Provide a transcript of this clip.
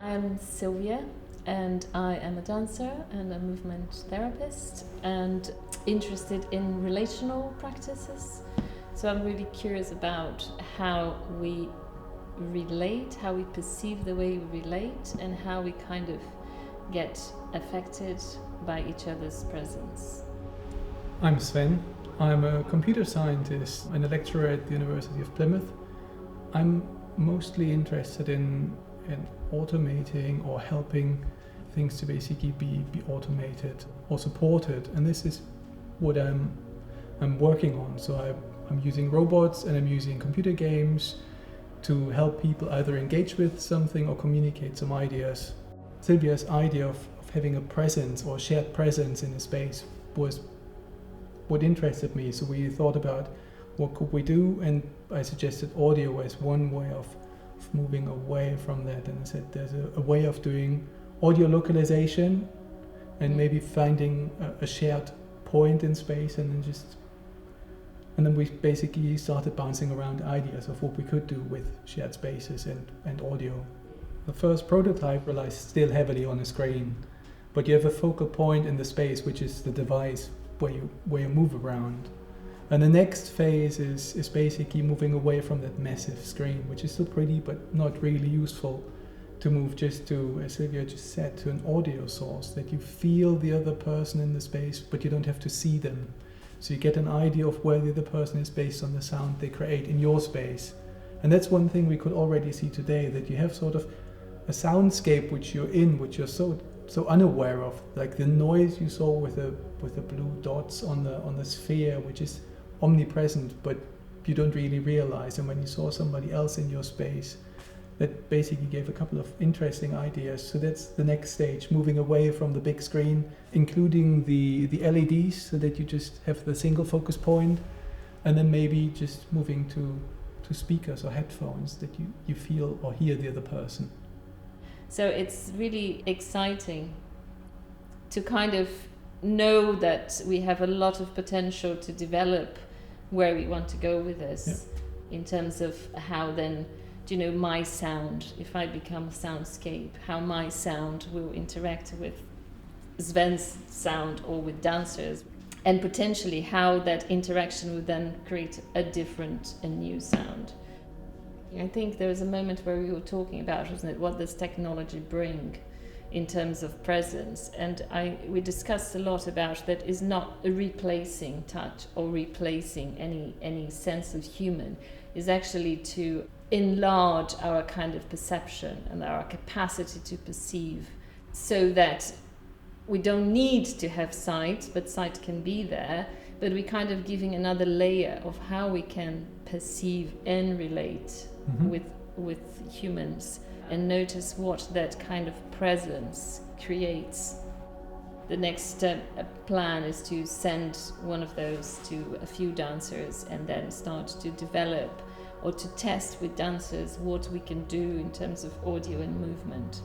I'm Silvia, and I am a dancer and a movement therapist and interested in relational practices. So I'm really curious about how we relate, how we perceive the way we relate, and how we kind of get affected by each other's presence. I'm Swen. I'm a computer scientist and a lecturer at the University of Plymouth. I'm mostly interested in automating or helping things to basically be automated or supported, and this is what I'm working on. So I'm using robots and I'm using computer games to help people either engage with something or communicate some ideas. Silvia's idea of having a presence or shared presence in a space was what interested me. So we thought about what could we do, and I suggested audio as one way of moving away from that. And I said there's a way of doing audio localization and maybe finding a shared point in space, and then we basically started bouncing around ideas of what we could do with shared spaces and audio. The first prototype relies still heavily on a screen, but you have a focal point in the space, which is the device where you move around. And the next phase is basically moving away from that massive screen, which is still pretty but not really useful, to move just to, as Silvia just said, to an audio source that you feel the other person in the space, but you don't have to see them. So you get an idea of where the other person is based on the sound they create in your space. And that's one thing we could already see today, that you have sort of a soundscape which you're in, which you're so unaware of, like the noise you saw with the blue dots on the sphere, which is omnipresent, but you don't really realize. And when you saw somebody else in your space, that basically gave a couple of interesting ideas. So that's the next stage, moving away from the big screen, including the LEDs, so that you just have the single focus point, and then maybe just moving to speakers or headphones that you feel or hear the other person. So it's really exciting to kind of know that we have a lot of potential to develop where we want to go with this, in terms of how then, my sound, if I become a soundscape, how my sound will interact with Sven's sound or with dancers, and potentially how that interaction would then create a new sound. I think there was a moment where we were talking about, wasn't it, what does technology bring in terms of presence, and we discussed a lot about that is not replacing touch or replacing any sense of human, is actually to enlarge our kind of perception and our capacity to perceive, so that we don't need to have sight, but sight can be there, but we're kind of giving another layer of how we can perceive and relate with humans, and notice what that kind of presence creates. The next plan is to send one of those to a few dancers and then start to develop or to test with dancers what we can do in terms of audio and movement.